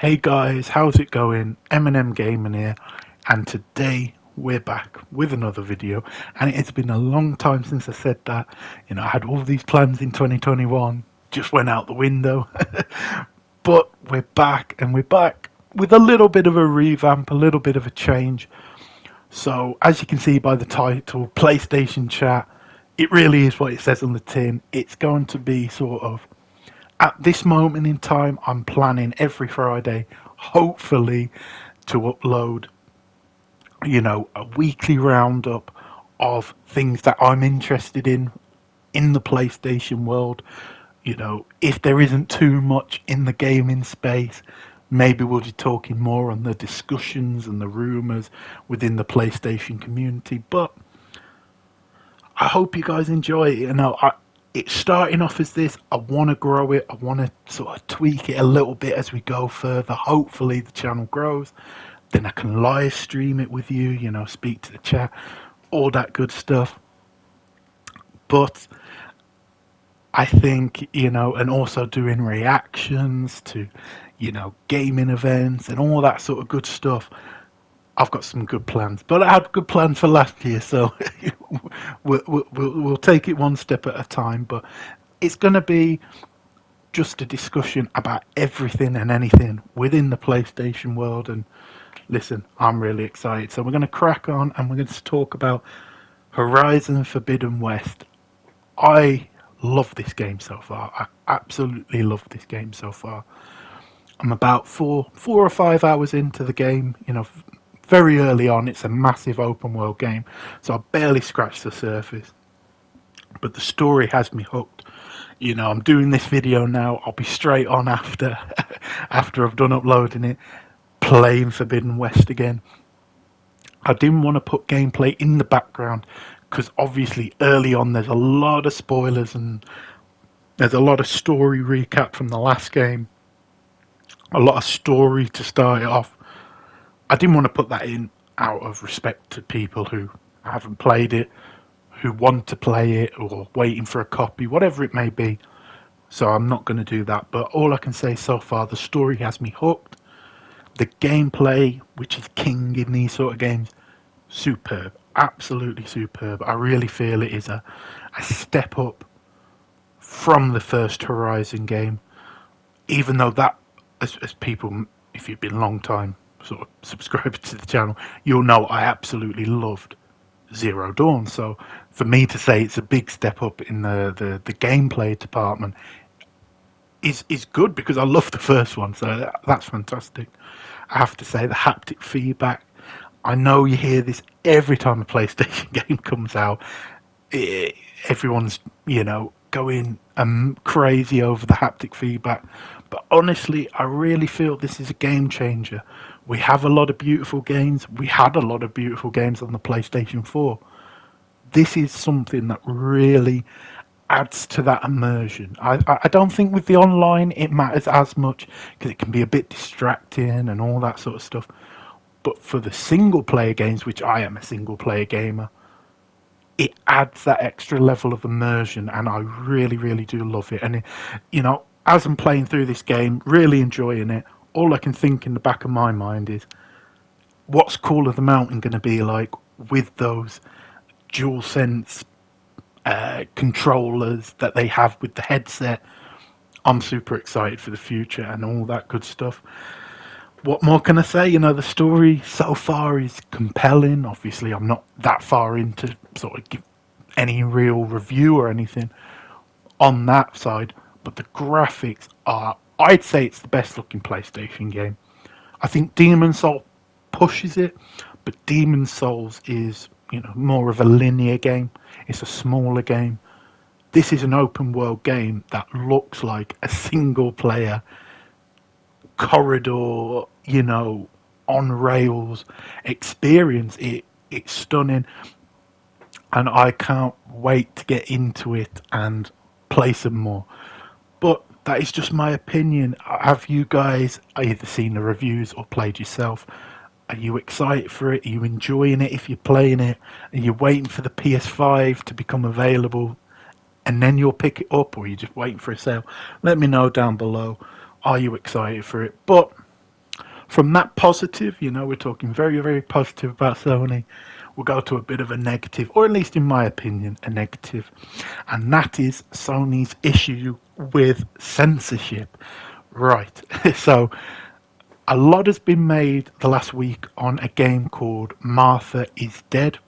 Hey guys, how's it going? Eminem Gaming here, and today we're back with another video. And it's been a long time since I said that. I had all these plans in 2021, just went out the window. But we're back, and we're back with a little bit of a revamp, a little bit of a change. So, as you can see by the title, PlayStation Chat, it really is what it says on the tin. It's going to be sort of at this moment in time, I'm planning every Friday, hopefully, to upload, a weekly roundup of things that I'm interested in the PlayStation world. If there isn't too much in the gaming space, maybe we'll be talking more on the discussions and the rumours within the PlayStation community. But I hope you guys enjoy it. It's starting off as this. I want to grow it. I want to sort of tweak it a little bit as we go further. Hopefully, the channel grows. Then I can live stream it with you. Speak to the chat, all that good stuff. But I think and also doing reactions to gaming events and all that sort of good stuff. I've got some good plans, but I had good plans for last year, so we'll take it one step at a time. But it's going to be just a discussion about everything and anything within the PlayStation world. And listen, I'm really excited. So we're going to crack on, and we're going to talk about Horizon Forbidden West. I love this game so far. I absolutely love this game so far. I'm about four or 5 hours into the game. Very early on. It's a massive open world game, so I barely scratched the surface. But the story has me hooked. I'm doing this video now. I'll be straight on after after I've done uploading it, playing Forbidden West again. I didn't want to put gameplay in the background because obviously early on there's a lot of spoilers and there's a lot of story recap from the last game. A lot of story to start it off. I didn't want to put that in out of respect to people who haven't played it, who want to play it, or waiting for a copy, whatever it may be. So I'm not going to do that. But all I can say so far, the story has me hooked. The gameplay, which is king in these sort of games, superb. Absolutely superb. I really feel it is a step up from the first Horizon game. Even though that, as people, if you've been a long time sort of subscriber to the channel, you'll know I absolutely loved Zero Dawn. So for me to say it's a big step up in the gameplay department is good because I love the first one. So that's fantastic. I have to say the haptic feedback. I know you hear this every time a PlayStation game comes out. Everyone's going crazy over the haptic feedback. But honestly, I really feel this is a game changer. We have a lot of beautiful games. We had a lot of beautiful games on the PlayStation 4. This is something that really adds to that immersion. I don't think with the online it matters as much because it can be a bit distracting and all that sort of stuff. But for the single player games, which I am a single player gamer, it adds that extra level of immersion, and I really, really do love it. And as I'm playing through this game, really enjoying it, all I can think in the back of my mind is, what's Call of the Mountain going to be like with those DualSense controllers that they have with the headset? I'm super excited for the future and all that good stuff. What more can I say? The story so far is compelling. Obviously, I'm not that far into sort of give any real review or anything on that side, but the graphics are, I'd say it's the best looking PlayStation game. I think Demon's Souls pushes it, but Demon's Souls is, more of a linear game. It's a smaller game. This is an open world game that looks like a single player corridor, on rails experience. It's stunning, and I can't wait to get into it and play some more. But that is just my opinion. Have you guys either seen the reviews or played yourself? Are you excited for it? Are you enjoying it if you're playing it? Are you waiting for the PS5 to become available and then you'll pick it up, or are you just waiting for a sale? Let me know down below. Are you excited for it? But From that positive, we're talking very, very positive about Sony, we'll go to a bit of a negative, or at least in my opinion, a negative. And that is Sony's issue with censorship. Right. So a lot has been made the last week on a game called Martha is Dead.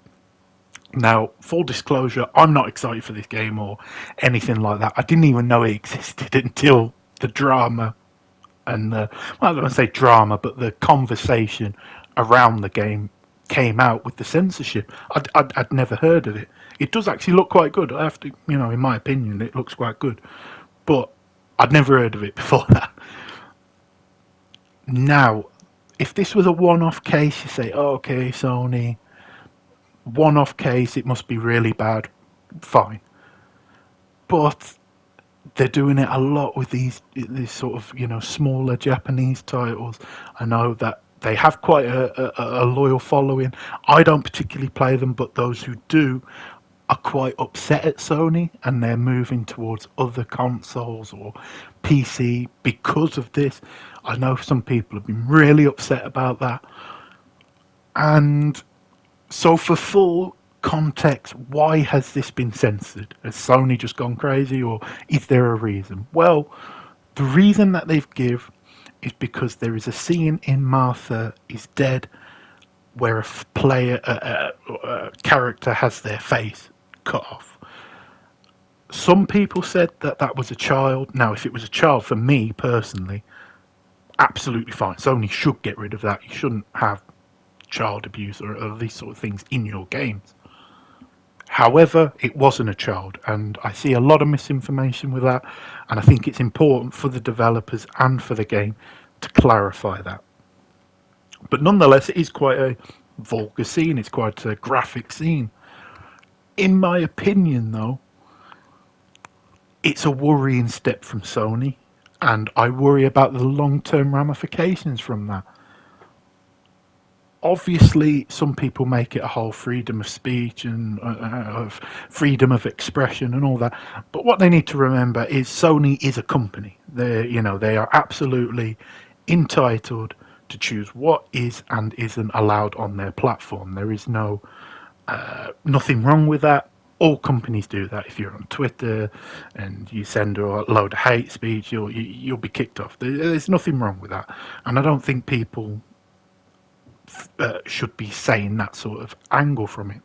Now, full disclosure, I'm not excited for this game or anything like that. I didn't even know it existed until the drama and the, well, I don't want to say drama, but the conversation around the game came out with the censorship. I'd never heard of it. It does actually look quite good. I have to, in my opinion, it looks quite good. But I'd never heard of it before that. Now, if this was a one-off case, you say, oh, okay, Sony, one-off case, it must be really bad. Fine. But they're doing it a lot with these sort of smaller Japanese titles. I know that they have quite a loyal following. I don't particularly play them, but those who do are quite upset at Sony, and they're moving towards other consoles or PC because of this. I know some people have been really upset about that. And so for full context, why has this been censored? Has Sony just gone crazy, or is there a reason? Well, the reason that they've give is because there is a scene in Martha is Dead where a character has their face cut off. Some people said that that was a child. Now, if it was a child, for me personally, absolutely fine. Sony should get rid of that. You shouldn't have child abuse or these sort of things in your games. However, it wasn't a child, and I see a lot of misinformation with that, and I think it's important for the developers and for the game to clarify that. But nonetheless, it is quite a vulgar scene, it's quite a graphic scene. In my opinion, though, it's a worrying step from Sony, and I worry about the long-term ramifications from that. Obviously, some people make it a whole freedom of speech and freedom of expression and all that. But what they need to remember is Sony is a company. They are absolutely entitled to choose what is and isn't allowed on their platform. There is nothing wrong with that. All companies do that. If you're on Twitter and you send a load of hate speech, you'll be kicked off. There's nothing wrong with that, and I don't think people should be saying that sort of angle from it.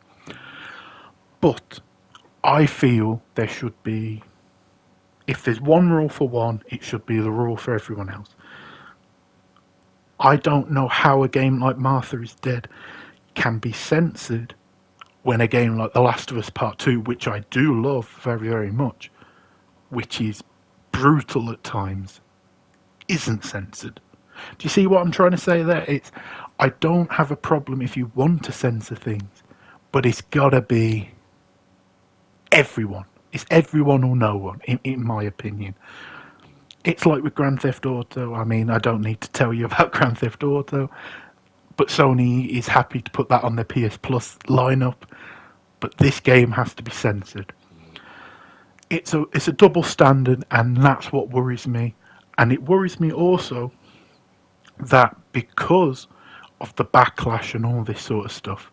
But I feel there should be, if there's one rule for one, it should be the rule for everyone else. I don't know how a game like Martha is Dead can be censored when a game like The Last of Us Part 2, which I do love very, very much, which is brutal at times, isn't censored. Do you see what I'm trying to say there? I don't have a problem if you want to censor things, but it's gotta be everyone. It's everyone or no one, in my opinion. It's like with Grand Theft Auto. I mean, I don't need to tell you about Grand Theft Auto, but Sony is happy to put that on their PS Plus lineup. But this game has to be censored. It's a double standard, and that's what worries me. And it worries me also that because of the backlash and all this sort of stuff,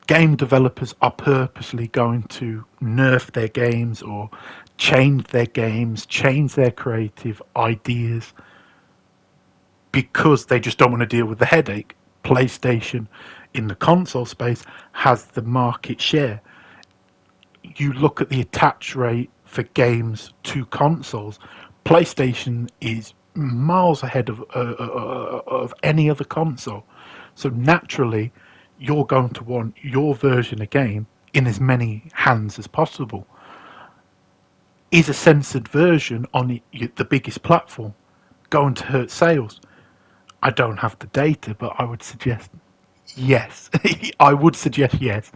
game developers are purposely going to nerf their games or change their games, change their creative ideas because they just don't want to deal with the headache. PlayStation in the console space has the market share. You look at the attach rate for games to consoles, PlayStation is miles ahead of any other console. So naturally, you're going to want your version of game in as many hands as possible. Is a censored version on the biggest platform going to hurt sales? I don't have the data, but I would suggest yes. I would suggest yes,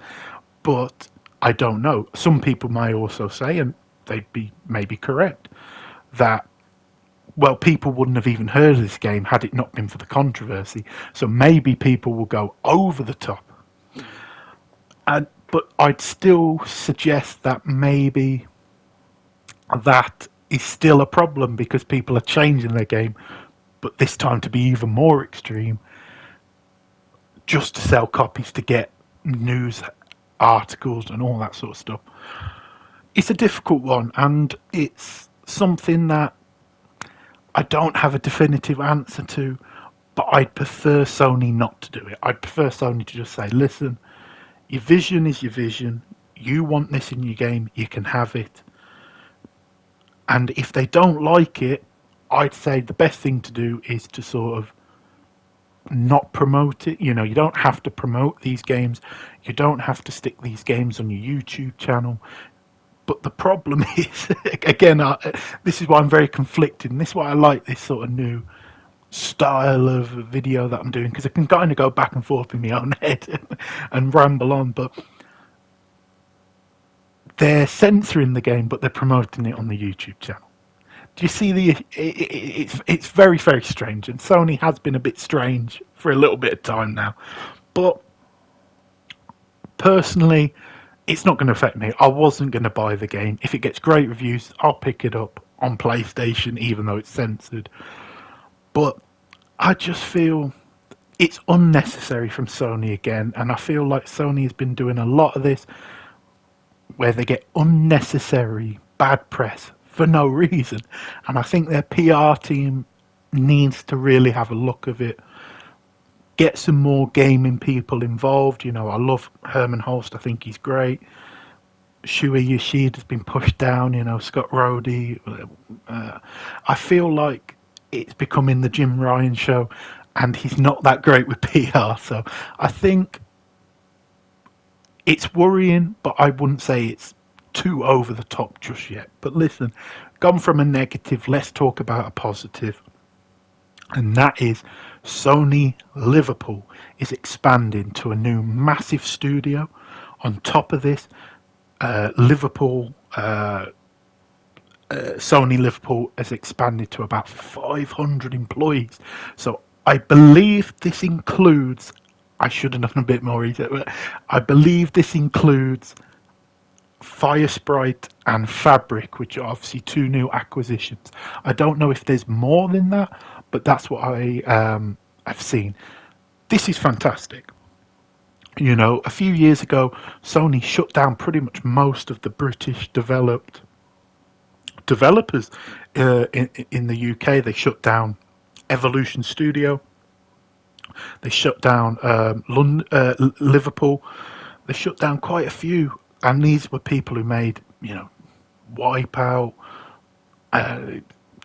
but I don't know. Some people may also say, and they'd be maybe correct, that well, people wouldn't have even heard of this game had it not been for the controversy. So maybe people will go over the top. But I'd still suggest that maybe that is still a problem because people are changing their game but this time to be even more extreme, just to sell copies to get news articles and all that sort of stuff. It's a difficult one, and it's something that I don't have a definitive answer to, but I'd prefer Sony not to do it. I'd prefer Sony to just say, listen, your vision is your vision. You want this in your game, you can have it. And if they don't like it, I'd say the best thing to do is to sort of not promote it. You know, you don't have to promote these games. You don't have to stick these games on your YouTube channel. But the problem is, again, this is why I'm very conflicted, and this is why I like this sort of new style of video that I'm doing, because I can kind of go back and forth in my own head and ramble on. But they're censoring the game, but they're promoting it on the YouTube channel. Do you see it's very, very strange, and Sony has been a bit strange for a little bit of time now. But personally, it's not going to affect me. I wasn't going to buy the game. If it gets great reviews, I'll pick it up on PlayStation, even though it's censored. But I just feel it's unnecessary from Sony again, and I feel like Sony has been doing a lot of this where they get unnecessary bad press for no reason, and I think their PR team needs to really have a look of it. Get some more gaming people involved. You know, I love Herman Holst. I think he's great. Shuei Yoshida's been pushed down. You know, Scott Rhodey. I feel like it's becoming the Jim Ryan show, and he's not that great with PR. So I think it's worrying, but I wouldn't say it's too over the top just yet. But listen, gone from a negative, let's talk about a positive. And that is Sony Liverpool is expanding to a new massive studio. On top of this, Sony Liverpool has expanded to about 500 employees. So I believe this includes, I should have done a bit more research, but I believe this includes Firesprite and Fabric, which are obviously two new acquisitions. I don't know if there's more than that, but that's what I've seen. This is fantastic. You know, a few years ago, Sony shut down pretty much most of the British developers in the UK. They shut down Evolution Studio. They shut down Liverpool. They shut down quite a few, and these were people who made, you know, Wipeout,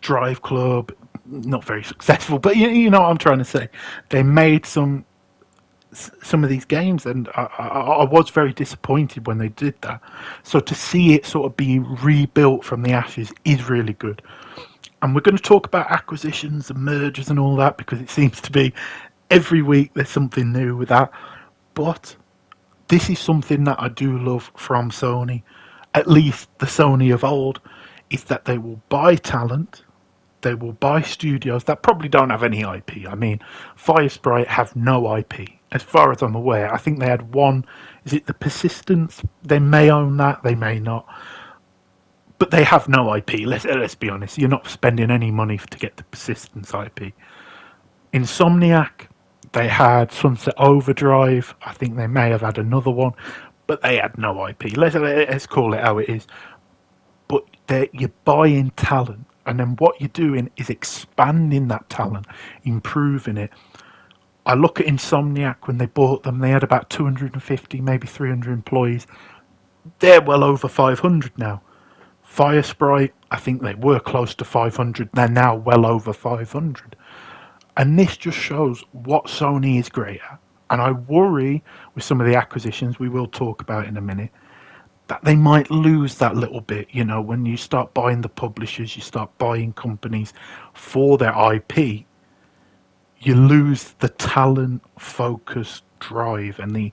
Drive Club. Not very successful, but you know what I'm trying to say. They made some of these games, and I was very disappointed when they did that. So to see it sort of be rebuilt from the ashes is really good. And we're going to talk about acquisitions and mergers and all that, because it seems to be every week there's something new with that. But this is something that I do love from Sony, at least the Sony of old, is that they will buy talent. They will buy studios that probably don't have any IP. I mean, Firesprite have no IP. As far as I'm aware, I think they had one. Is it the Persistence? They may own that, they may not. But they have no IP. Let's be honest. You're not spending any money to get the Persistence IP. Insomniac, they had Sunset Overdrive. I think they may have had another one, but they had no IP. Let's call it how it is. But you're buying talent. And then what you're doing is expanding that talent, improving it. I look at Insomniac when they bought them, they had about 250, maybe 300 employees. They're well over 500 now. Firesprite, I think they were close to 500. They're now well over 500. And this just shows what Sony is great at. And I worry with some of the acquisitions we will talk about in a minute, that they might lose that little bit. You know, when you start buying the publishers, you start buying companies for their IP, you lose the talent, focus, drive, and the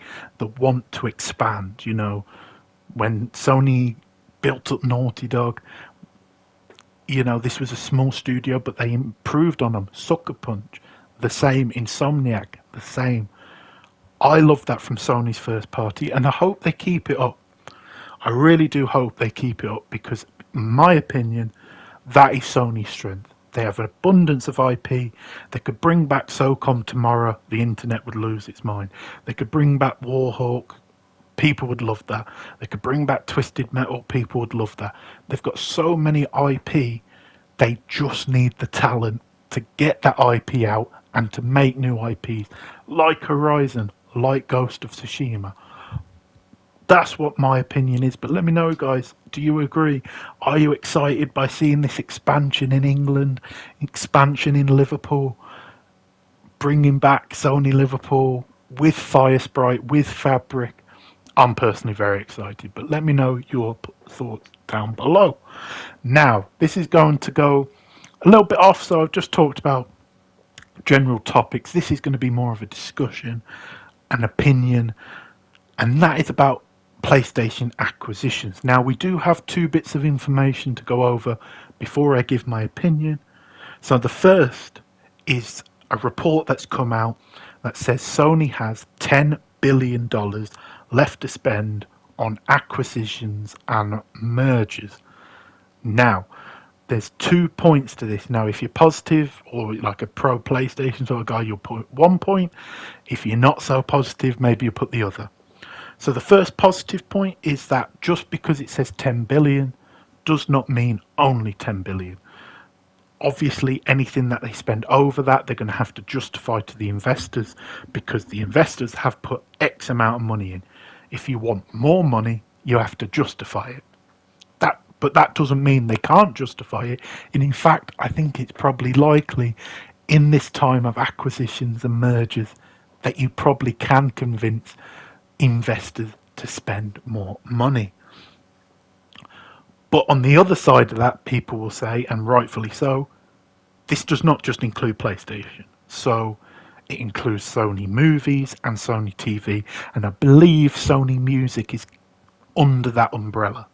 want to expand. You know, when Sony built up Naughty Dog, you know, this was a small studio, but they improved on them. Sucker Punch, the same. Insomniac, the same. I love that from Sony's first party, and I hope they keep it up. I really do hope they keep it up, because in my opinion, that is Sony's strength. They have an abundance of IP. They could bring back SOCOM tomorrow. The internet would lose its mind. They could bring back Warhawk. People would love that. They could bring back Twisted Metal. People would love that. They've got so many IP. They just need the talent to get that IP out and to make new IPs like Horizon, like Ghost of Tsushima. That's what my opinion is. But let me know, guys. Do you agree? Are you excited by seeing this expansion in England, expansion in Liverpool, bringing back Sony Liverpool with Firesprite, with Fabric? I'm personally very excited, but let me know your thoughts down below. Now, this is going to go a little bit off, so I've just talked about general topics. This is going to be more of a discussion, an opinion, and that is about PlayStation acquisitions. Now, we do have two bits of information to go over before I give my opinion. So the first is a report that's come out that says Sony has $10 billion left to spend on acquisitions and mergers. Now, there's 2 points to this. Now, if you're positive or like a pro PlayStation sort of guy, you'll put 1 point. If you're not so positive, maybe you put the other. So the first positive point is that just because it says 10 billion does not mean only 10 billion. Obviously, anything that they spend over that, they're going to have to justify to the investors because the investors have put X amount of money in. If you want more money, you have to justify it. But that doesn't mean they can't justify it. And in fact, I think it's probably likely in this time of acquisitions and mergers that you probably can convince investors to spend more money. But on the other side of that, people will say, and rightfully so, this does not just include PlayStation. So it includes Sony Movies and Sony TV, and I believe Sony Music is under that umbrella.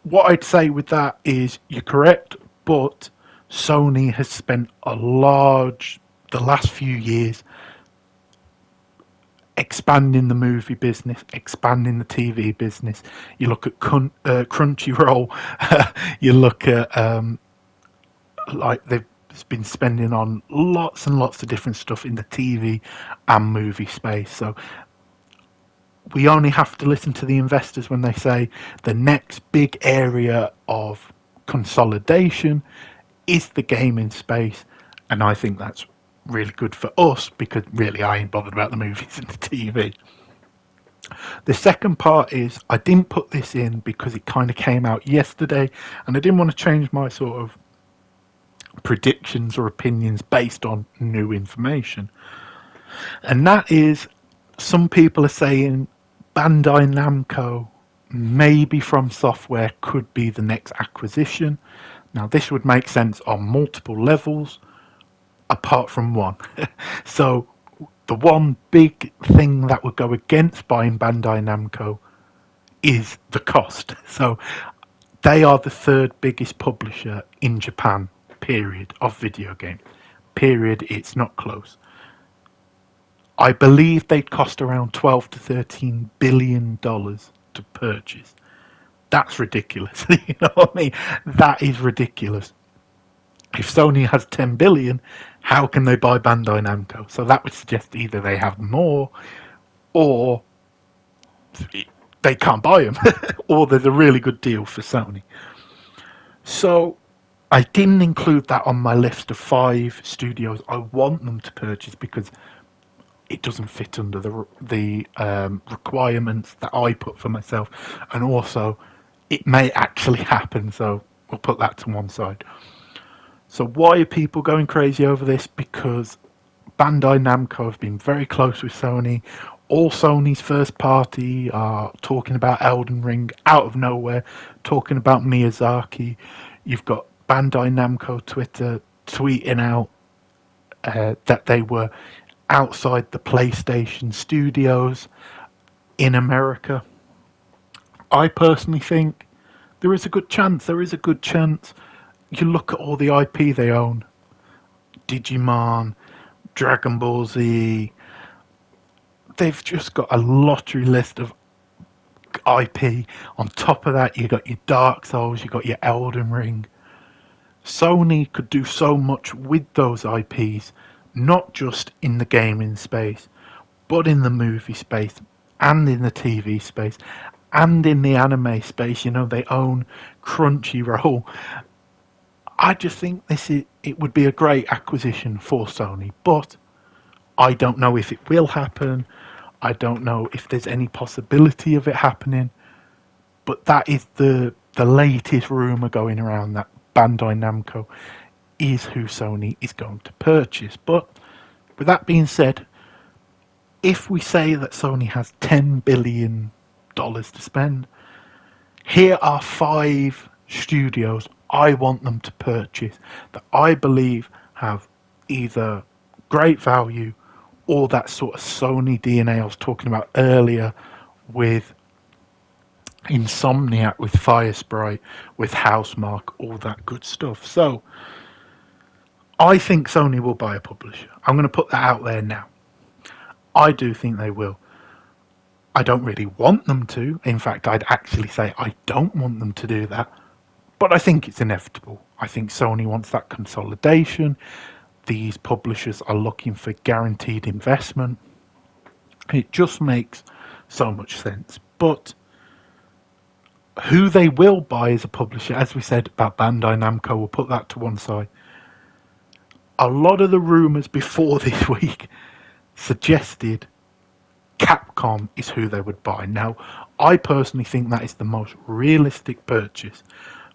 What I'd say with that is you're correct, but Sony has spent the last few years expanding the movie business, expanding the TV business. You look at Crunchyroll, you look at like they've been spending on lots and lots of different stuff in the TV and movie space. So we only have to listen to the investors when they say the next big area of consolidation is the gaming space, and I think that's really good for us because really I ain't bothered about the movies and the TV. The second part is I didn't put this in because it kind of came out yesterday and I didn't want to change my sort of predictions or opinions based on new information. And that is some people are saying Bandai Namco, maybe From Software, could be the next acquisition. Now, this would make sense on multiple levels, apart from one. So, the one big thing that would go against buying Bandai Namco is the cost. So, they are the third biggest publisher in Japan, period, of video games. Period, it's not close. I believe they'd cost around $12 to $13 billion to purchase. That's ridiculous. You know what I mean? That is ridiculous. If Sony has 10 billion, how can they buy Bandai Namco? So that would suggest either they have more or they can't buy them or there's a really good deal for Sony. So I didn't include that on my list of 5 studios I want them to purchase because it doesn't fit under the requirements that I put for myself, and also it may actually happen, so we'll put that to one side. So why are people going crazy over this? Because Bandai Namco have been very close with Sony. All Sony's first party are talking about Elden Ring out of nowhere, talking about Miyazaki. You've got Bandai Namco Twitter tweeting out that they were outside the PlayStation studios in America. I personally think there is a good chance. You look at all the IP they own. Digimon, Dragon Ball Z. They've just got a lottery list of IP. On top of that, you got your Dark Souls, you got your Elden Ring. Sony could do so much with those IPs, not just in the gaming space, but in the movie space and in the TV space and in the anime space. You know, they own Crunchyroll. I just think it would be a great acquisition for Sony, but I don't know if it will happen. I don't know if there's any possibility of it happening. But that is the latest rumor going around, that Bandai Namco is who Sony is going to purchase. But with that being said, if we say that Sony has $10 billion to spend, here are 5 studios I want them to purchase that I believe have either great value or that sort of Sony DNA I was talking about earlier with Insomniac, with Firesprite, with Housemarque, all that good stuff. So I think Sony will buy a publisher. I'm going to put that out there now. I do think they will. I don't really want them to. In fact, I'd actually say I don't want them to do that. But I think it's inevitable. I think Sony wants that consolidation. These publishers are looking for guaranteed investment. It just makes so much sense. But who they will buy as a publisher, as we said about Bandai Namco, we'll put that to one side. A lot of the rumours before this week suggested Capcom is who they would buy. Now, I personally think that is the most realistic purchase.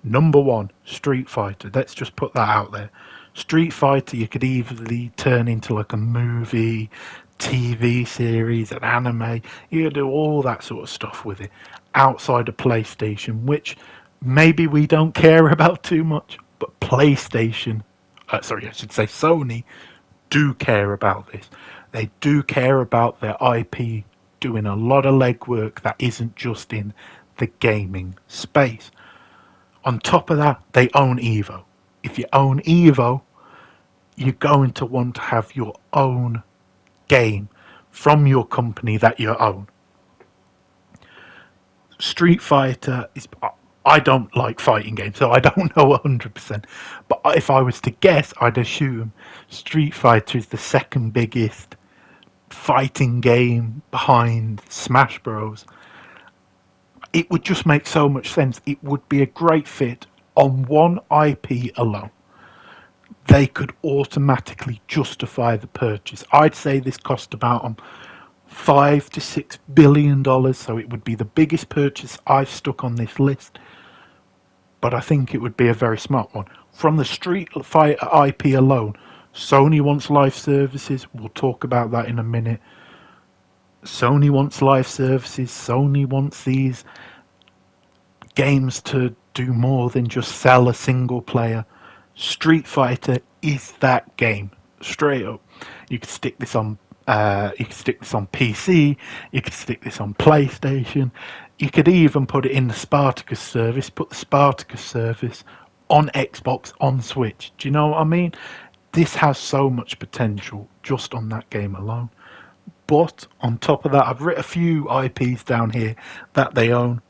Number 1, Street Fighter. Let's just put that out there. Street Fighter, you could easily turn into like a movie, TV series, an anime. You could do all that sort of stuff with it outside of PlayStation, which maybe we don't care about too much, but PlayStation, I should say Sony, do care about this. They do care about their IP doing a lot of legwork that isn't just in the gaming space. On top of that, they own Evo. If you own Evo, you're going to want to have your own game from your company that you own. Street Fighter is... I don't like fighting games, so I don't know 100%. But if I was to guess, I'd assume Street Fighter is the second biggest fighting game behind Smash Bros. It would just make so much sense. It would be a great fit on one IP alone. They could automatically justify the purchase. I'd say this cost about $5 to $6 billion, so it would be the biggest purchase I've stuck on this list. But I think it would be a very smart one. From the Street Fighter IP alone, Sony wants live services. We'll talk about that in a minute. Sony wants live services. Sony wants these games to do more than just sell a single player. Street Fighter is that game, straight up. You could stick this on PC. You could stick this on PlayStation. You could even put it in the Spartacus service. Put the Spartacus service on Xbox, on Switch. Do you know what I mean? This has so much potential just on that game alone. But on top of that, I've written a few IPs down here that they own.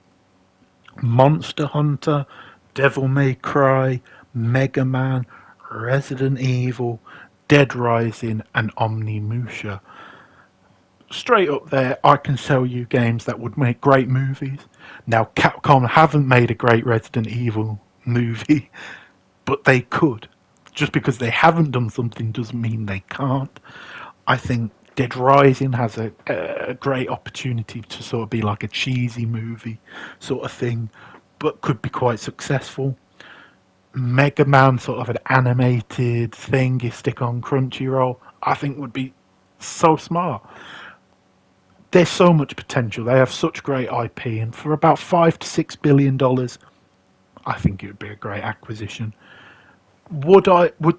Monster Hunter, Devil May Cry, Mega Man, Resident Evil, Dead Rising, and Omnimusha. Straight up there, I can sell you games that would make great movies. Now, Capcom haven't made a great Resident Evil movie, but they could. Just because they haven't done something doesn't mean they can't. I think Dead Rising has a great opportunity to sort of be like a cheesy movie sort of thing, but could be quite successful. Mega Man, sort of an animated thing you stick on Crunchyroll, I think would be so smart. There's so much potential. They have such great IP, and for about $5 to $6 billion, I think it would be a great acquisition. Would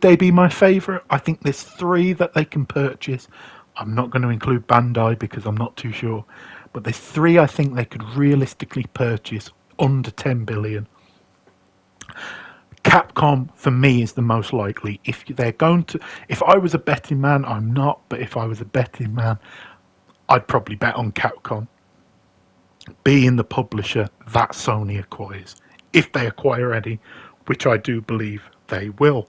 they be my favourite? I think there's 3 that they can purchase. I'm not going to include Bandai because I'm not too sure, but there's 3 I think they could realistically purchase under $10 billion. Capcom for me is the most likely. If I was a betting man, I'm not, but if I was a betting man, I'd probably bet on Capcom being the publisher that Sony acquires. If they acquire any, which I do believe they will.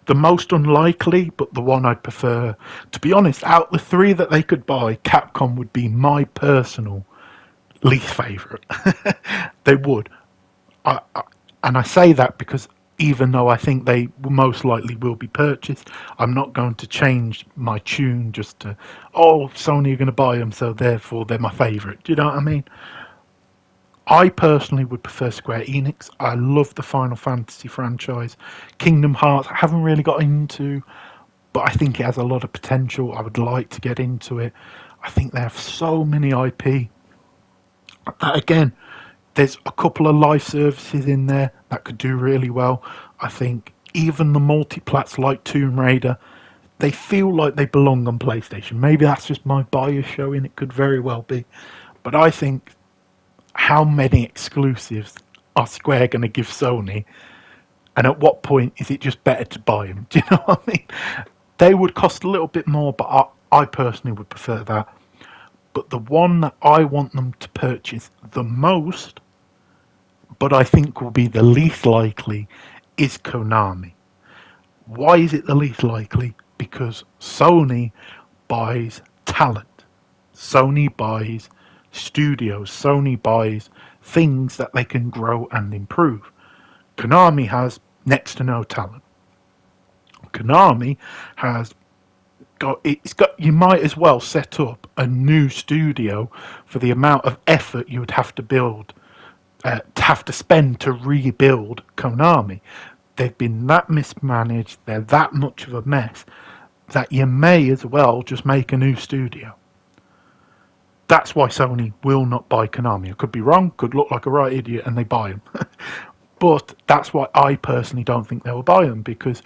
The most unlikely, but the one I'd prefer, to be honest, out the three that they could buy, Capcom would be my personal least favourite. They would. And I say that because even though I think they most likely will be purchased, I'm not going to change my tune just to, oh, Sony are going to buy them, so therefore they're my favourite. Do you know what I mean? I personally would prefer Square Enix. I love the Final Fantasy franchise. Kingdom Hearts, I haven't really got into, but I think it has a lot of potential. I would like to get into it. I think they have so many IP that, again, there's a couple of live services in there that could do really well. I think even the multiplats like Tomb Raider, they feel like they belong on PlayStation. Maybe that's just my bias showing, it could very well be. But I think, how many exclusives are Square going to give Sony? And at what point is it just better to buy them? Do you know what I mean? They would cost a little bit more, but I personally would prefer that. But the one that I want them to purchase the most, but I think will be the least likely, is Konami. Why is it the least likely? Because Sony buys talent. Sony buys studios. Sony buys things that they can grow and improve. Konami has next to no talent. Konami has you might as well set up a new studio for the amount of effort you would have to build, to have to spend to rebuild Konami. They've been that mismanaged, they're that much of a mess, that you may as well just make a new studio. That's why Sony will not buy Konami. I could be wrong, could look like a right idiot and they buy them. But that's why I personally don't think they will buy them, because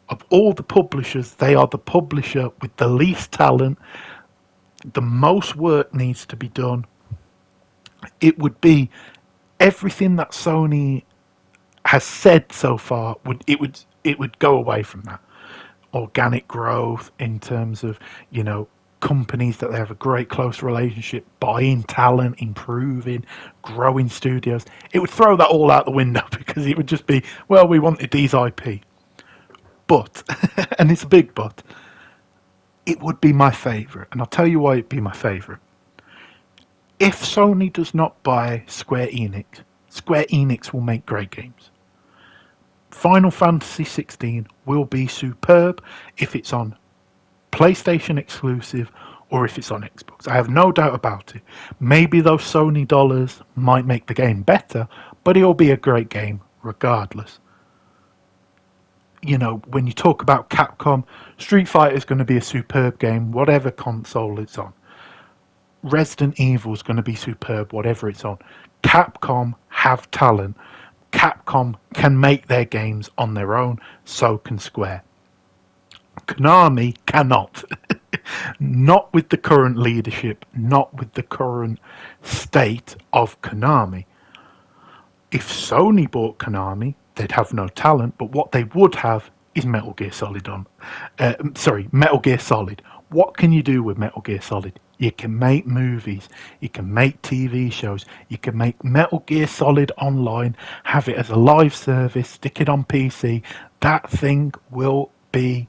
of all the publishers, they are the publisher with the least talent. The most work needs to be done. It would be everything that Sony has said so far. It would go away from that. Organic growth in terms of, companies that they have a great close relationship, buying talent, improving, growing studios. It would throw that all out the window, because it would just be, well, we wanted these IP. But, and it's a big but, it would be my favourite. And I'll tell you why it'd be my favourite. If Sony does not buy Square Enix will make great games. Final Fantasy 16 will be superb if it's on PlayStation exclusive or if it's on Xbox. I have no doubt about it. Maybe those Sony dollars might make the game better, but it'll be a great game regardless. When you talk about Capcom, Street Fighter is going to be a superb game, whatever console it's on. Resident Evil is going to be superb, whatever it's on. Capcom have talent. Capcom can make their games on their own, so can Square. Konami cannot. Not with the current leadership, not with the current state of Konami. If Sony bought Konami, they'd have no talent, but what they would have is Metal Gear Solid Metal Gear Solid. What can you do with Metal Gear Solid? You can make movies, you can make TV shows, you can make Metal Gear Solid online, have it as a live service, stick it on PC. That thing will be...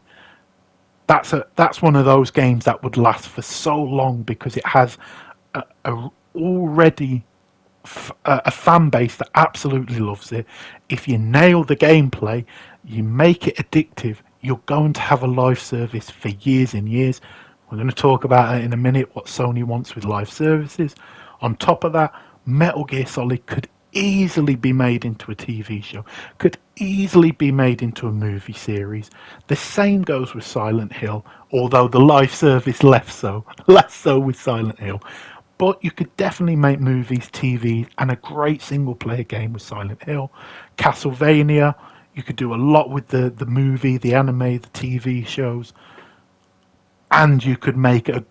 That's one of those games that would last for so long, because it has already a fan base that absolutely loves it. If you nail the gameplay, you make it addictive, you're going to have a live service for years and years. We're going to talk about it in a minute, what Sony wants with live services. On top of that, Metal Gear Solid could easily be made into a TV show, could easily be made into a movie series. The same goes with Silent Hill, although the live service less so with Silent Hill. But you could definitely make movies, TV, and a great single-player game with Silent Hill. Castlevania, you could do a lot with the movie, the anime, the TV shows. And you could make a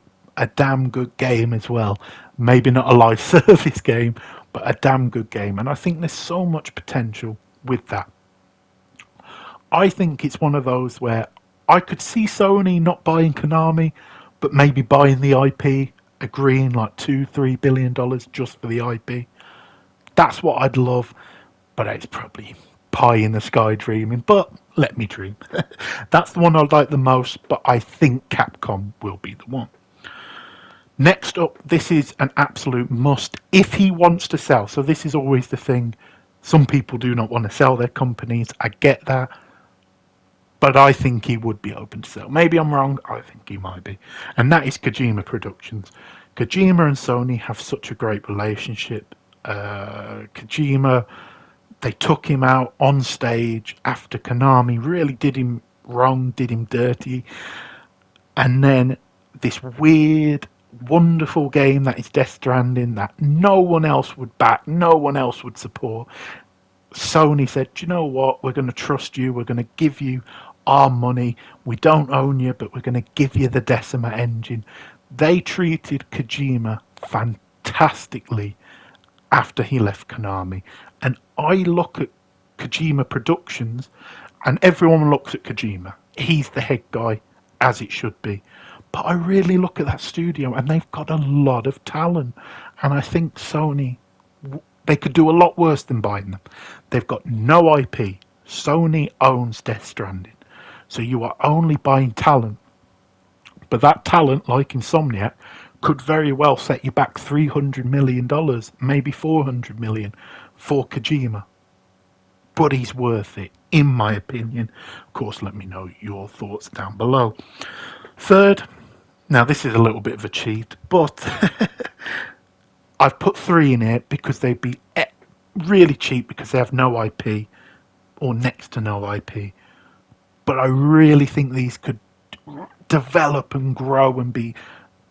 damn good game as well. Maybe not a live service game, but a damn good game. And I think there's so much potential with that. I think it's one of those where I could see Sony not buying Konami, but maybe buying the IP, agreeing like $2-3 billion just for the IP. That's what I'd love, but it's probably pie in the sky dreaming, but let me dream. That's the one I like the most, but I think Capcom will be the one. Next up, this is an absolute must if he wants to sell. So this is always the thing. Some people do not want to sell their companies. I get that. But I think he would be open to sell. Maybe I'm wrong. I think he might be. And that is Kojima Productions. Kojima and Sony have such a great relationship. Kojima, they took him out on stage after Konami really did him wrong, did him dirty. And then this weird, wonderful game that is Death Stranding that no one else would back, no one else would support. Sony said, "Do you know what? We're going to trust you. We're going to give you our money. We don't own you, but we're going to give you the Decima engine." They treated Kojima fantastically after he left Konami. And I look at Kojima Productions, and everyone looks at Kojima. He's the head guy, as it should be. But I really look at that studio, and they've got a lot of talent. And I think Sony, they could do a lot worse than buying them. They've got no IP. Sony owns Death Stranding. So you are only buying talent. But that talent, like Insomniac, could very well set you back $300 million, maybe $400 million for Kojima. But he's worth it, in my opinion. Of course, let me know your thoughts down below. Third, now this is a little bit of a cheat, but I've put 3 in here because they'd be really cheap because they have no IP or next to no IP. But I really think these could develop and grow and be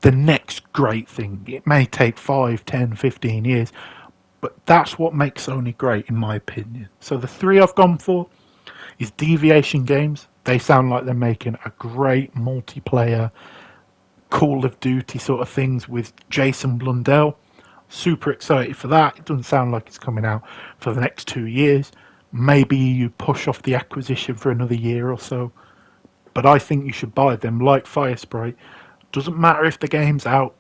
the next great thing. It may take 5, 10, 15 years, but that's what makes Sony great, in my opinion. So the 3 I've gone for is Deviation Games. They sound like they're making a great multiplayer Call of Duty sort of things with Jason Blundell. Super excited for that. It doesn't sound like it's coming out for the next 2 years. Maybe you push off the acquisition for another year or so. But I think you should buy them like Firespray. Doesn't matter if the game's out.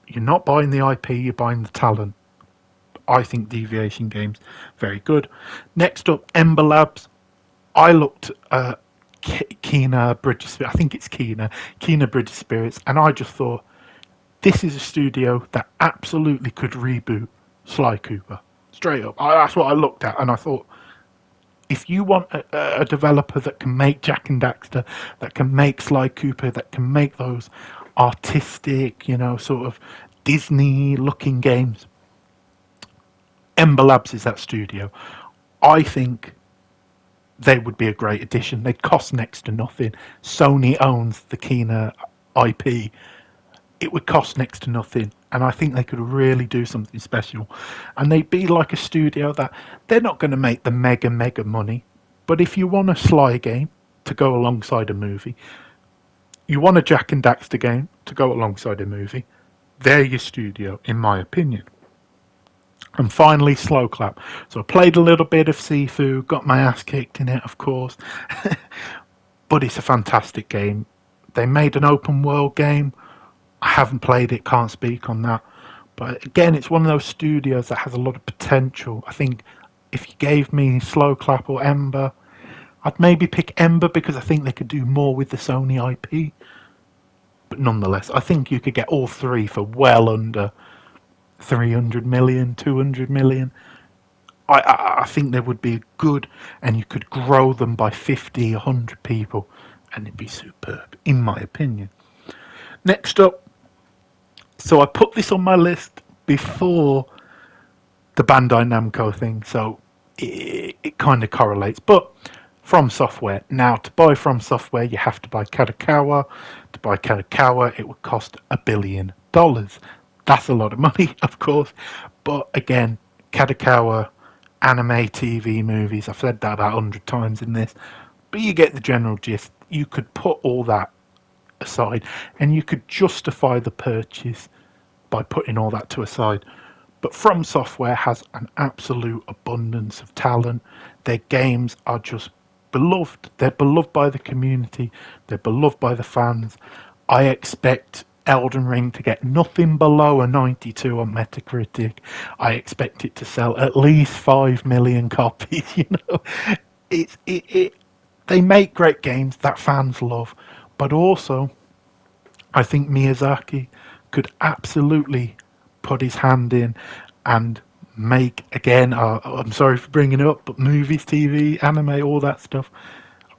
You're not buying the IP, you're buying the talent. I think Deviation Games, very good. Next up, Ember Labs. I looked at Kena Bridge of Spirits. I think it's Kena Bridge of Spirits. And I just thought, this is a studio that absolutely could reboot Sly Cooper. Straight up. That's what I looked at. And I thought, if you want a developer that can make Jak and Daxter, that can make Sly Cooper, that can make those artistic, sort of Disney-looking games, Ember Labs is that studio. I think they would be a great addition. They'd cost next to nothing. Sony owns the Kena IP. It would cost next to nothing. And I think they could really do something special. And they'd be like a studio that they're not going to make the mega money. But if you want a Sly game to go alongside a movie, you want a Jak and Daxter game to go alongside a movie, they're your studio, in my opinion. And finally, Slow Clap. So I played a little bit of Sifu, got my ass kicked in it, of course. But it's a fantastic game. They made an open world game. I haven't played it, can't speak on that. But again, it's one of those studios that has a lot of potential. I think if you gave me Slow Clap or Ember, I'd maybe pick Ember because I think they could do more with the Sony IP. But nonetheless, I think you could get all 3 for well under 300 million, 200 million. I think they would be good, and you could grow them by 50, 100 people, and it'd be superb, in my opinion. Next up, so I put this on my list before the Bandai Namco thing, so it kind of correlates. But From Software. Now, to buy From Software, you have to buy Kadokawa. To buy Kadokawa, it would cost $1 billion. That's a lot of money, of course. But again, Kadokawa, anime, TV, movies, I've said that about 100 times in this. But you get the general gist. You could put all that aside and you could justify the purchase by putting all that to a side. But From Software has an absolute abundance of talent. Their games are just beloved. They're beloved by the community. They're beloved by the fans. I expect Elden Ring to get nothing below a 92 on Metacritic. I expect it to sell at least 5 million copies. It they make great games that fans love, but also I think Miyazaki could absolutely put his hand in and make, again, I'm sorry for bringing it up, but movies, TV, anime, all that stuff.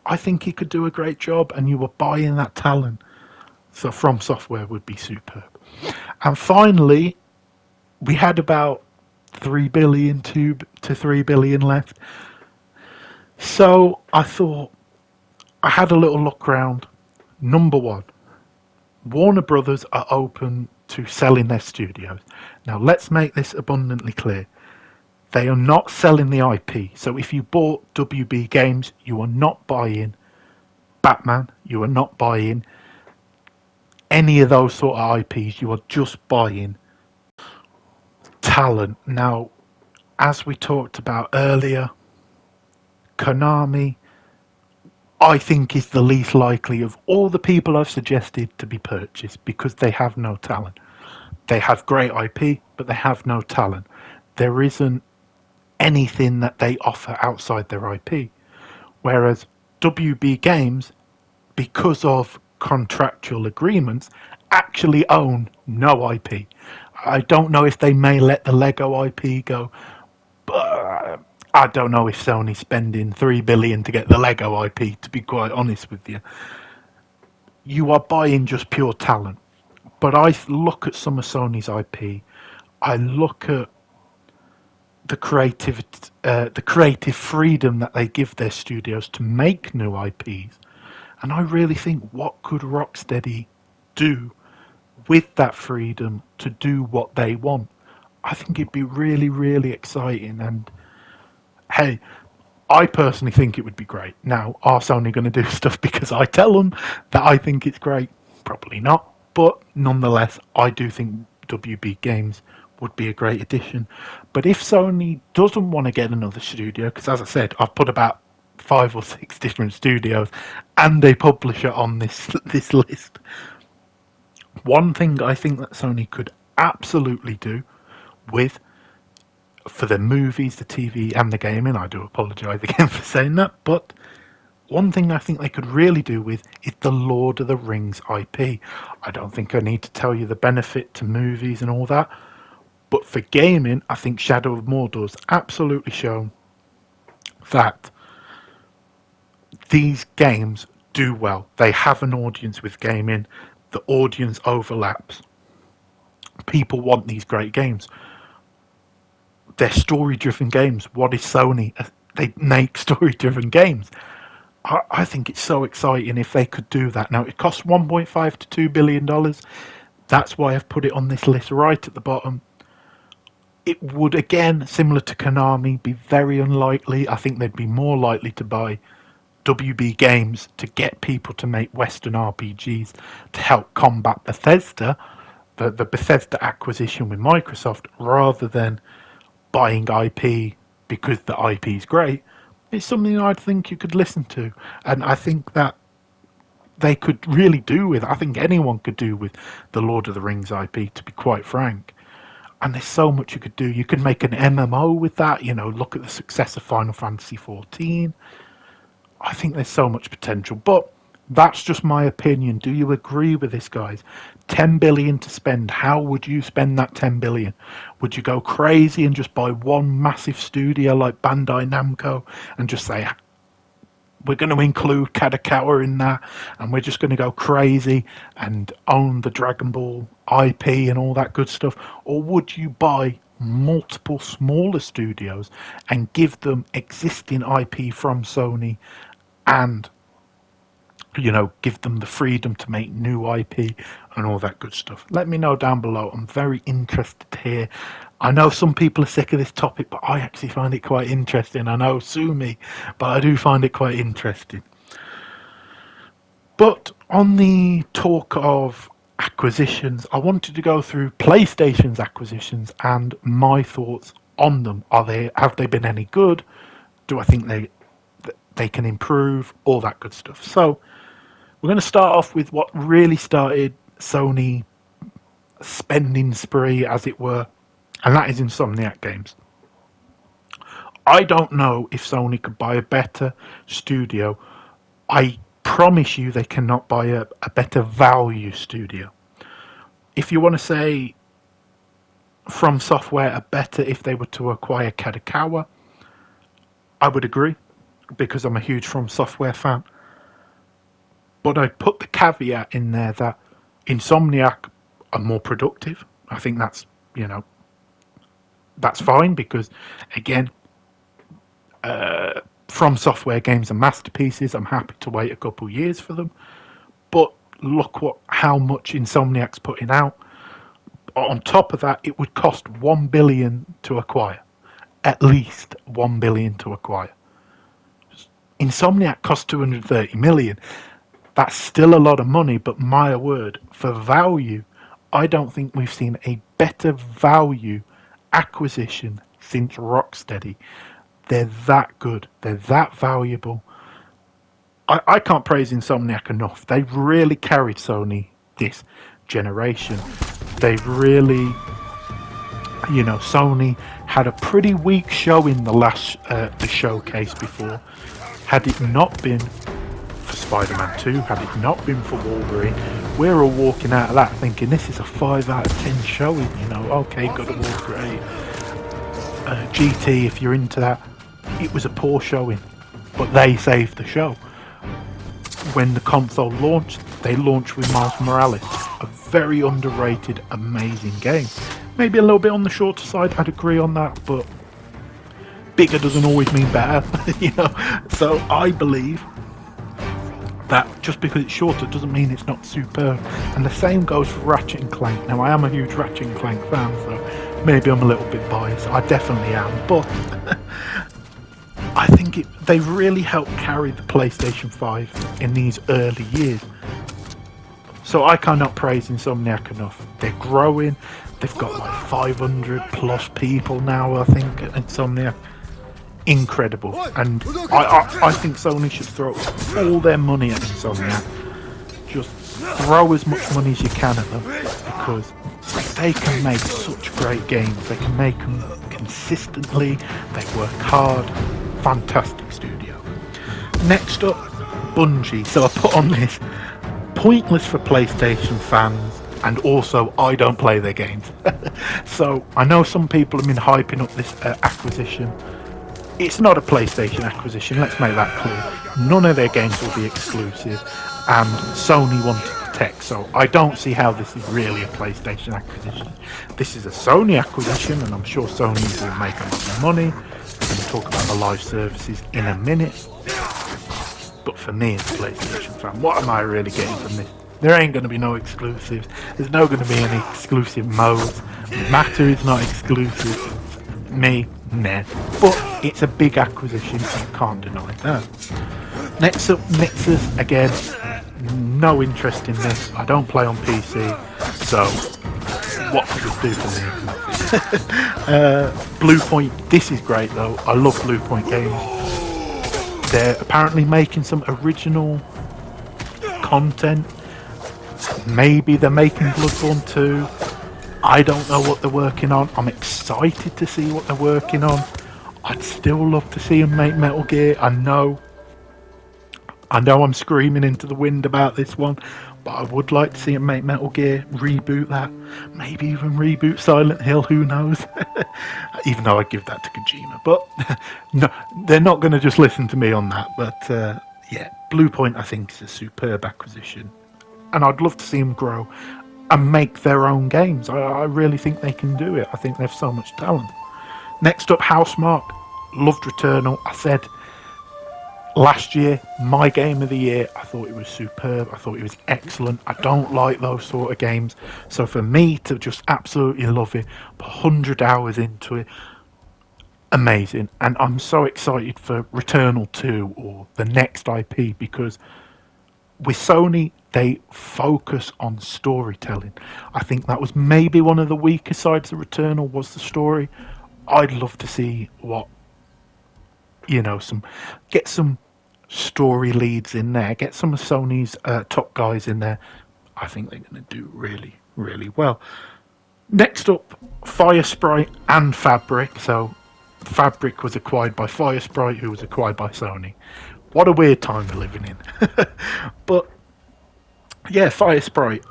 I think he could do a great job, and you were buying that talent. So From Software would be superb. And finally, we had about 3 billion to 3 billion left. So I thought, I had a little look round. Number one, Warner Brothers are open to selling their studios. Now let's make this abundantly clear. They are not selling the IP. So if you bought WB Games, you are not buying Batman, you are not buying any of those sort of IPs, you are just buying talent. Now, as we talked about earlier, Konami, I think, is the least likely of all the people I've suggested to be purchased because they have no talent. They have great IP, but they have no talent. There isn't anything that they offer outside their IP. Whereas WB Games, because of contractual agreements, actually own no IP. I don't know if they may let the Lego IP go, but I don't know if Sony's spending 3 billion to get the Lego IP, to be quite honest with you. You are buying just pure talent. But I look at some of Sony's IP, I look at the creative freedom that they give their studios to make new IPs, and I really think, what could Rocksteady do with that freedom to do what they want? I think it'd be really, really exciting. And hey, I personally think it would be great. Now, are Sony going to do stuff because I tell them that I think it's great? Probably not. But nonetheless, I do think WB Games would be a great addition. But if Sony doesn't want to get another studio, because as I said, I've put about 5 or 6 different studios and a publisher on this list. One thing I think that Sony could absolutely do with, for the movies, the TV and the gaming, I do apologise again for saying that, but one thing I think they could really do with is the Lord of the Rings IP. I don't think I need to tell you the benefit to movies and all that, but for gaming, I think Shadow of Mordor's absolutely shown that these games do well. They have an audience with gaming. The audience overlaps. People want these great games. They're story-driven games. What is Sony? They make story-driven games. I think it's so exciting if they could do that. Now, it costs $1.5 to $2 billion. That's why I've put it on this list right at the bottom. It would, again, similar to Konami, be very unlikely. I think they'd be more likely to buy WB Games to get people to make Western RPGs to help combat Bethesda, the Bethesda acquisition with Microsoft, rather than buying IP because the IP is great. It's something I think you could listen to, and I think that they could really do with. I think anyone could do with the Lord of the Rings IP, to be quite frank. And there's so much you could do. You could make an MMO with that. Look at the success of Final Fantasy XIV. I think there's so much potential, but that's just my opinion. Do you agree with this, guys? 10 billion to spend. How would you spend that 10 billion? Would you go crazy and just buy one massive studio like Bandai Namco and just say, we're going to include Kadokawa in that, and we're just going to go crazy and own the Dragon Ball IP and all that good stuff? Or would you buy multiple smaller studios and give them existing IP from Sony and give them the freedom to make new IP and all that good stuff? Let me know down below. I'm very interested to hear. I know some people are sick of this topic, but I actually find it quite interesting. I know, sue me, but I do find it quite interesting. But on the talk of acquisitions, I wanted to go through PlayStation's acquisitions and my thoughts on them. Have they been any good? Do I think they can improve? All that good stuff. So we're going to start off with what really started Sony spending spree, as it were, and that is Insomniac Games. I don't know if Sony could buy a better studio. I promise you they cannot buy a better value studio. If you want to say From Software are better if they were to acquire Kadokawa, I would agree, because I'm a huge From Software fan. But I'd put the caveat in there that Insomniac are more productive. I think that's, that's fine, because again, From Software games are masterpieces. I'm happy to wait a couple years for them. But look how much Insomniac's putting out. On top of that, it would cost 1 billion to acquire. At least 1 billion to acquire. Insomniac cost 230 million. That's still a lot of money, but my word, for value, I don't think we've seen a better value acquisition since Rocksteady. They're that good. They're that valuable. I can't praise Insomniac enough. They've really carried Sony this generation. They've really, Sony had a pretty weak showing the showcase before. Had it not been for Spider-Man 2, had it not been for Wolverine, we're all walking out of that thinking this is a 5 out of 10 showing. Okay, God of War, great. GT, if you're into that, it was a poor showing, but they saved the show. When the console launched, they launched with Miles Morales, a very underrated, amazing game. Maybe a little bit on the shorter side, I'd agree on that, but bigger doesn't always mean better, So I believe that just because it's shorter doesn't mean it's not superb. And the same goes for Ratchet and Clank. Now, I am a huge Ratchet and Clank fan, so maybe I'm a little bit biased. I definitely am, but I think they've really helped carry the PlayStation 5 in these early years. So I cannot praise Insomniac enough. They're growing. They've got like 500 plus people now, I think, at Insomniac. Incredible. And I think Sony should throw all their money at Insomniac. Just throw as much money as you can at them, because they can make such great games. They can make them consistently. They work hard. Fantastic studio. Next up, Bungie. So I put on this pointless for PlayStation fans, and also I don't play their games. So I know some people have been hyping up this acquisition. It's not a PlayStation acquisition, let's make that clear. None of their games will be exclusive, and Sony wanted the tech, so I don't see how this is really a PlayStation acquisition. This is a Sony acquisition, and I'm sure Sony will make a lot of money. We're going to talk about the live services in a minute. But for me, as a PlayStation fan, what am I really getting from this? There ain't going to be no exclusives. There's not going to be any exclusive modes. Matter is not exclusive. Me, nah. But it's a big acquisition, so you can't deny that. Next up, Mixers. Again, no interest in this. I don't play on PC, so what does this do for me? Blue Point. This is great though. I love Blue Point games. They're apparently making some original content. Maybe they're making Bloodborne 2. I don't know what they're working on. I'm excited to see what they're working on. I'd still love to see them make Metal Gear. I know I'm screaming into the wind about this one, but I would like to see them make Metal Gear, reboot that, maybe even reboot Silent Hill, who knows. Even though I'd give that to Kojima, but no, they're not going to just listen to me on that. But yeah, Blue Point I think is a superb acquisition, and I'd love to see them grow and make their own games. I really think they can do it. I think they have so much talent. Next up, Housemarque. Loved Returnal. I said last year, my game of the year, I thought it was superb. I thought it was excellent. I don't like those sort of games. So for me to just absolutely love it, put 100 hours into it, amazing. And I'm so excited for Returnal 2 or the next IP, because with Sony, they focus on storytelling. I think that was maybe one of the weaker sides of Returnal, was the story. I'd love to see what, get some story leads in there, get some of Sony's top guys in there. I think they're going to do really, really well. Next up, Firesprite and Fabric. So Fabric was acquired by Firesprite, who was acquired by Sony. What a weird time we're living in. But yeah, Firesprite,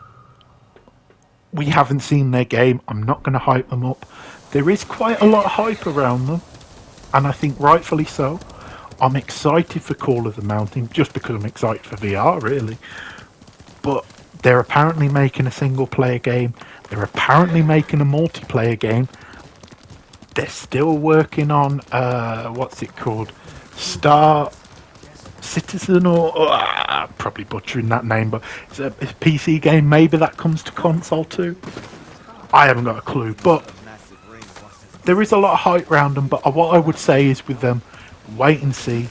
we haven't seen their game. I'm not going to hype them up. There is quite a lot of hype around them, and I think rightfully so. I'm excited for Call of the Mountain just because I'm excited for VR, really. But they're apparently making a single player game. They're apparently making a multiplayer game. They're still working on what's it called? Star Citizen or probably butchering that name, but it's a PC game. Maybe that comes to console too. I haven't got a clue, but there is a lot of hype around them. But what I would say is with them, wait and see.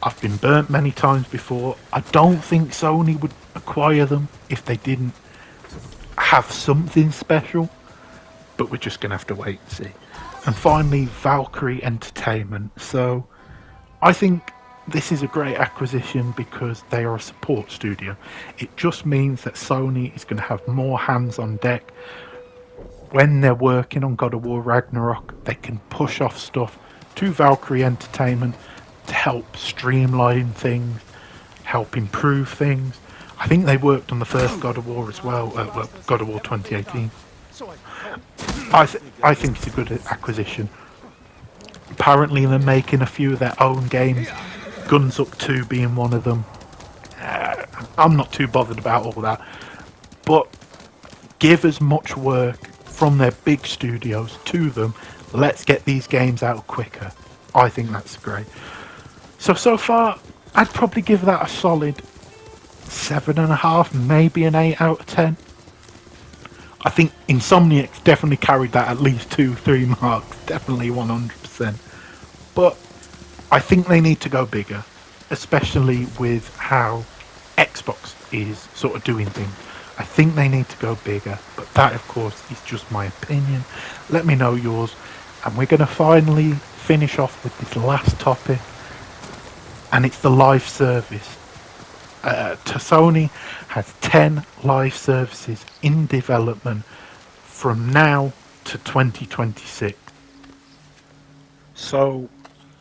I've been burnt many times before. I don't think Sony would acquire them if they didn't have something special. But we're just going to have to wait and see. And finally, Valkyrie Entertainment. So I think this is a great acquisition because they are a support studio. It just means that Sony is going to have more hands on deck. When they're working on God of War Ragnarok, they can push off stuff to Valkyrie Entertainment to help streamline things, help improve things. I think they worked on the first God of War as well, God of War 2018. I think it's a good acquisition. Apparently they're making a few of their own games, Guns Up 2 being one of them. I'm not too bothered about all that, but give as much work from their big studios to them. Let's get these games out quicker. I think that's great. So far, I'd probably give that a solid 7.5, maybe an 8 out of 10. I think Insomniac's definitely carried that at least 2-3 marks, definitely 100%. But I think they need to go bigger, especially with how Xbox is sort of doing things. I think they need to go bigger, but that of course is just my opinion. Let me know yours, and we're going to finally finish off with this last topic, and it's the live service. Sony has 10 live services in development from now to 2026. So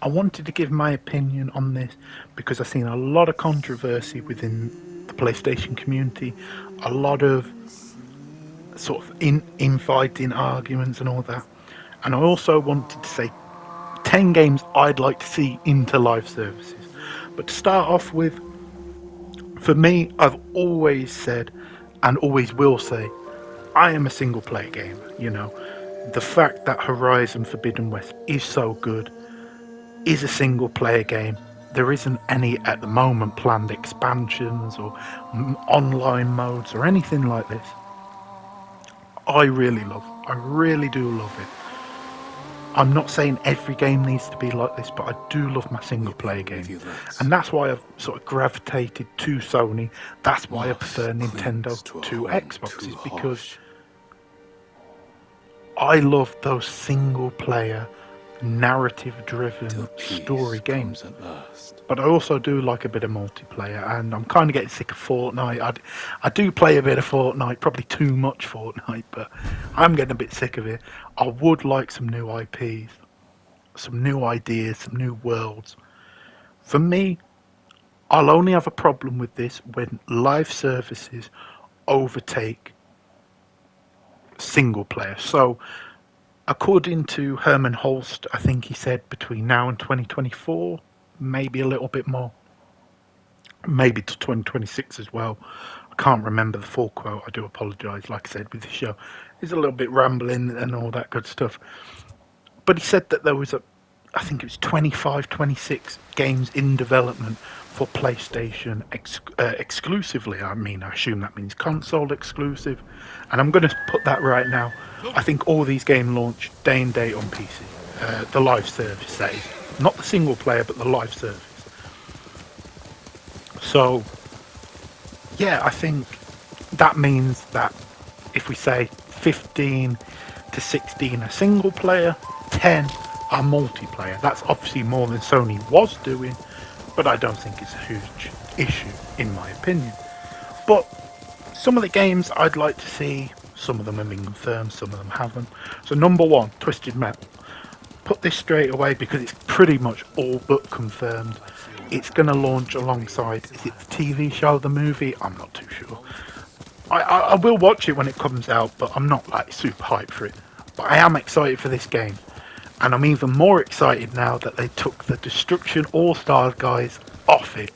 I wanted to give my opinion on this because I've seen a lot of controversy within the PlayStation community, a lot of sort of infighting arguments and all that. And I also wanted to say 10 games I'd like to see into live services. But to start off with, for me, I've always said, and always will say, I am a single player gamer, you know. The fact that Horizon Forbidden West is so good is a single player game. There isn't any at the moment planned expansions or online modes or anything like this. I really do love it. I'm not saying every game needs to be like this, but I do love my single player games. And that's why I've sort of gravitated to Sony. That's why I prefer Nintendo to Xboxes, because I love those single player, narrative driven story games. But I also do like a bit of multiplayer, and I'm kind of getting sick of Fortnite. I do play a bit of Fortnite, probably too much Fortnite, but I'm getting a bit sick of it. I would like some new IPs, some new ideas, some new worlds. For me, I'll only have a problem with this when live services overtake single player. So, according to Herman Holst, I think he said between now and 2024, maybe a little bit more, maybe to 2026 as well. I can't remember the full quote. I do apologise. Like I said, with the show, it's a little bit rambling and all that good stuff. But he said that there was I think it was 25, 26 games in development for PlayStation exclusively. I mean, I assume that means console exclusive. And I'm going to put that right now. I think all these games launch day and date on PC. The live service, that is. Not the single player, but the live service. So, yeah, I think that means that if we say 15 to 16 are single player, 10 are multiplayer. That's obviously more than Sony was doing, but I don't think it's a huge issue in my opinion. But some of the games I'd like to see Some of them have been confirmed, some of them haven't. So number one, Twisted Metal. Put this straight away because it's pretty much all but confirmed. It's going to launch alongside, is it the TV show, the movie? I'm not too sure. I will watch it when it comes out, but I'm not like super hyped for it. But I am excited for this game. And I'm even more excited now that they took the Destruction All-Stars guys off it.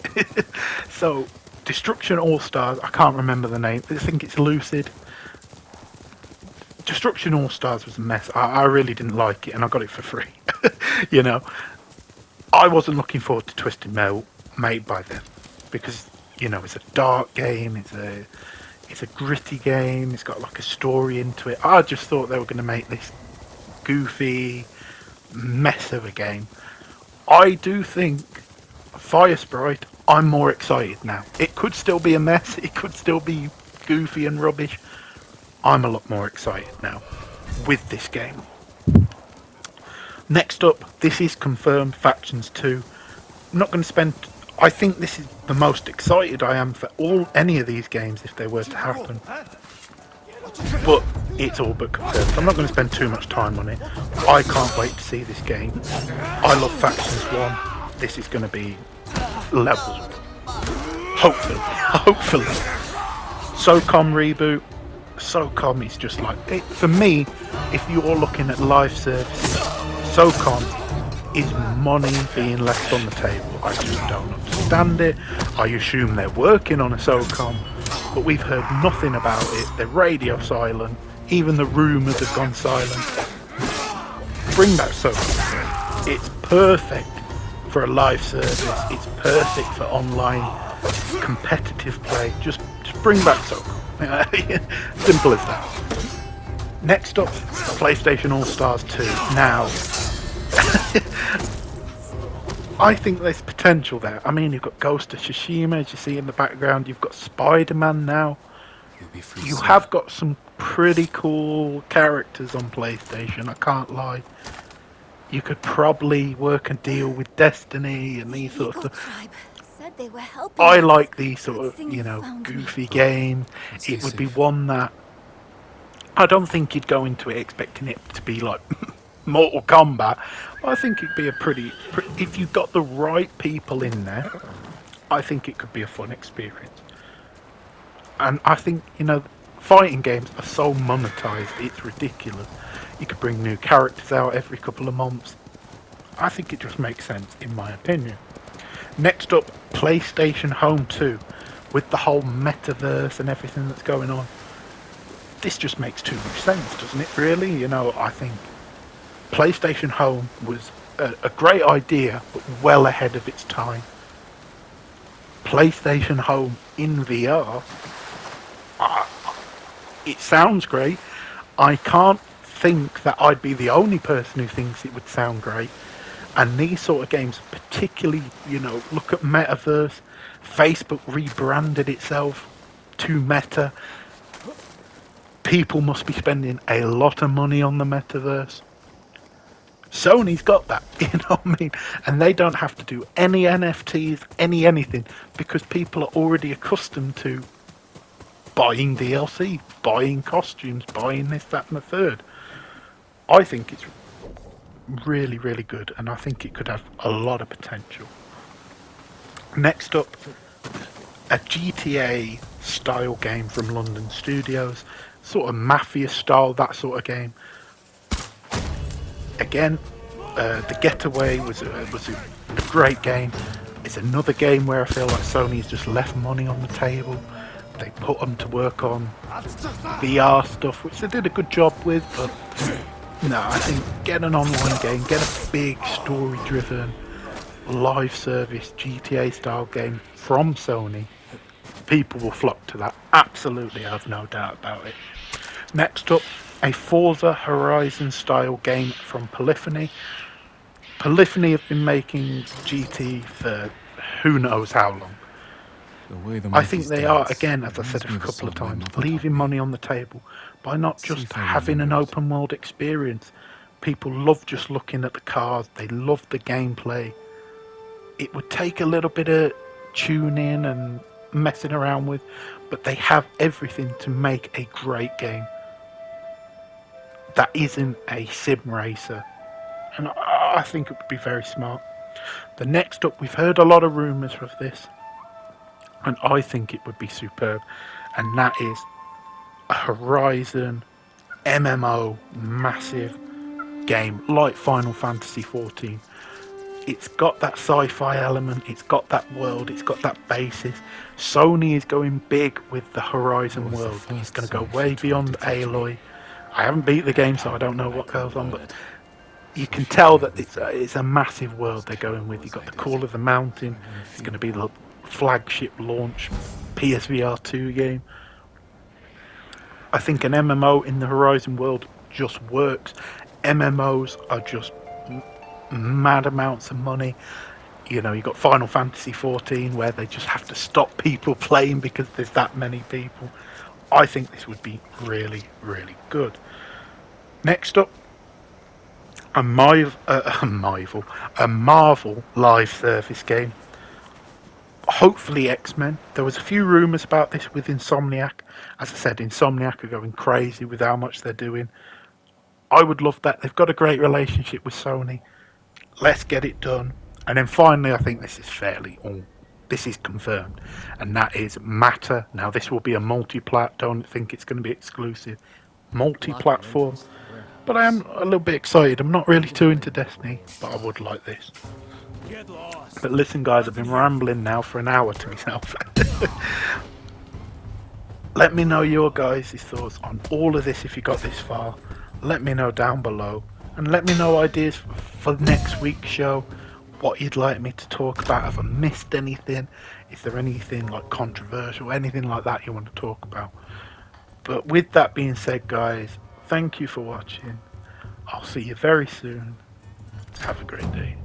So, Destruction All-Stars, I can't remember the name. I think it's Lucid. Destruction All-Stars was a mess. I really didn't like it, and I got it for free. You know, I wasn't looking forward to Twisted Metal made by them because, you know, it's a dark game. It's a gritty game. It's got like a story into it. I just thought they were going to make this goofy mess of a game. I do think Fire Sprite, I'm more excited now. It could still be a mess. It could still be goofy and rubbish. I'm a lot more excited now with this game. Next up, this is confirmed, Factions 2. I'm not going to spend... I think this is the most excited I am for any of these games if they were to happen. But it's all but confirmed. I'm not going to spend too much time on it. I can't wait to see this game. I love Factions 1. This is going to be leveled. Hopefully. Hopefully. SOCOM reboot. SOCOM is just like... for me, if you're looking at live services, SOCOM is money being left on the table. I just don't understand it. I assume they're working on a SOCOM, but we've heard nothing about it. They're radio silent. Even the rumours have gone silent. Bring back SOCOM. It's perfect for a live service. It's perfect for online competitive play. Just bring back SOCOM. Simple as that. Next up, PlayStation All-Stars 2. Now, I think there's potential there. I mean, you've got Ghost of Tsushima, as you see in the background. You've got Spider-Man now. You have got some pretty cool characters on PlayStation, I can't lie. You could probably work a deal with Destiny and these sorts of stuff. I like these sort of, you know, goofy games. It would be one that I don't think you'd go into it expecting it to be like Mortal Kombat. I think it'd be a pretty, if you got the right people in there, I think it could be a fun experience. And I think, you know, fighting games are so monetized, it's ridiculous. You could bring new characters out every couple of months. I think it just makes sense, in my opinion. Next up, PlayStation Home 2, with the whole metaverse and everything that's going on. This just makes too much sense, doesn't it, really? You know, I think PlayStation Home was a great idea, but well ahead of its time. PlayStation Home in VR, it sounds great. I can't think that I'd be the only person who thinks it would sound great. And these sort of games, particularly, you know, look at Metaverse. Facebook rebranded itself to Meta. People must be spending a lot of money on the Metaverse. Sony's got that, you know what I mean? And they don't have to do any NFTs, anything, because people are already accustomed to buying DLC, buying costumes, buying this, that, and the third. I think it's really, really good, and I think it could have a lot of potential. Next up, a GTA style game from London Studios, sort of Mafia style, that sort of game. Again, The Getaway was a great game. It's another game where I feel like Sony's just left money on the table. They put them to work on VR stuff, which they did a good job with, but no, I think get an online game, get a big story-driven, live service GTA style game from Sony. People will flock to that. Absolutely, I have no doubt about it. Next up, a Forza Horizon style game from Polyphony. Polyphony have been making GT for who knows how long. I think they are, again, as I said a couple of times, leaving money on the table by not just having an open world experience. People love just looking at the cars, they love the gameplay. It would take a little bit of tuning and messing around with, but they have everything to make a great game. that isn't a sim racer. And I think it would be very smart. The next up, we've heard a lot of rumours of this, and I think it would be superb, and that is a Horizon MMO massive game like Final Fantasy XIV. It's got that sci-fi element, it's got that world, it's got that basis. Sony is going big with the Horizon world. It's going to go way beyond Aloy. I haven't beat the game, so I don't know what goes on, but you can tell that it's a massive world they're going with. You've got the Call of the Mountain. It's going to be the flagship launch PSVR 2 game. I think an MMO in the Horizon world just works. MMOs are just mad amounts of money. You know, you've got Final Fantasy XIV where they just have to stop people playing because there's that many people. I think this would be really, really good. Next up, a Marvel live service game. Hopefully X-Men. There was a few rumours about this with Insomniac. As I said, Insomniac are going crazy with how much they're doing. I would love that. They've got a great relationship with Sony. Let's get it done. And then finally, I think this is confirmed, and that is Matter. Now this will be a multi-plat. Don't think it's going to be exclusive. Multi-platform. But I am a little bit excited. I'm not really too into Destiny, but I would like this. But listen, guys, I've been rambling now for an hour to myself. Let me know your guys' thoughts on all of this if you got this far. Let me know down below. And let me know ideas for next week's show. What you'd like me to talk about. Have I missed anything? Is there anything like controversial? Anything like that you want to talk about? But with that being said, guys, thank you for watching. I'll see you very soon. Have a great day.